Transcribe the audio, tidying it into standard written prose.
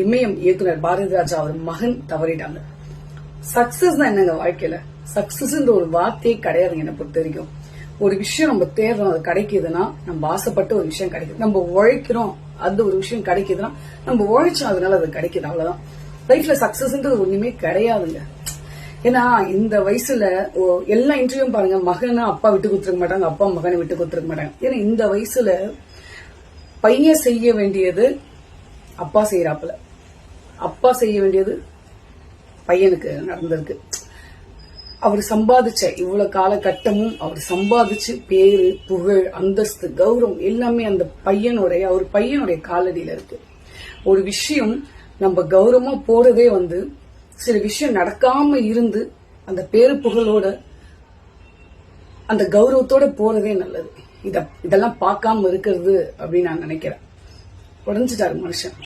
இமயம் இயக்குனர் பாரதி ராஜா அவர் மகன் தவறிட்டாங்க. சக்சஸ் தான் என்னங்க வாழ்க்கையில? சக்சஸ் ஒரு வார்த்தையே கிடையாதுங்க. என்ன பொறுத்த வரைக்கும் ஒரு விஷயம் நம்ம தேடுறோம், அது கிடைக்குதுன்னா நம்ம ஆசைப்பட்ட ஒரு விஷயம் கிடைக்குது. நம்ம உழைக்கிறோம், அந்த ஒரு விஷயம் கிடைக்குதுன்னா நம்ம உழைச்சோம், அதனால அது கிடைக்குது. அவ்வளவுதான். லைஃப்ல சக்சஸ்ன்றது ஒண்ணுமே கிடையாதுங்க. ஏன்னா இந்த வயசுல எல்லா இன்டர்வியூ பாருங்க, மகனை அப்பா விட்டு கொடுத்துருக்க மாட்டாங்க, அப்பா மகனை விட்டு கொடுத்துருக்க மாட்டாங்க. ஏன்னா இந்த வயசுல பையன் செய்ய வேண்டியது அப்பா செய்யறாப்புல, அப்பா செய்ய வேண்டியது பையனுக்கு நடந்திருக்கு. அவர் சம்பாதிச்ச இவ்வளவு காலகட்டமும் அவர் சம்பாதிச்சு பேரு, புகழ், அந்தஸ்து, கௌரவம் எல்லாமே அந்த அவர் பையனுடைய காலடியில இருக்கு. ஒரு விஷயம் நம்ம கௌரவமா போறதே சில விஷயம் நடக்காம இருந்து அந்த பேரு புகழோட அந்த கௌரவத்தோட போறதே நல்லது. இதெல்லாம் பார்க்காம இருக்கிறது அப்படின்னு நான் நினைக்கிறேன். உடஞ்சிட்டாரு மனுஷன்.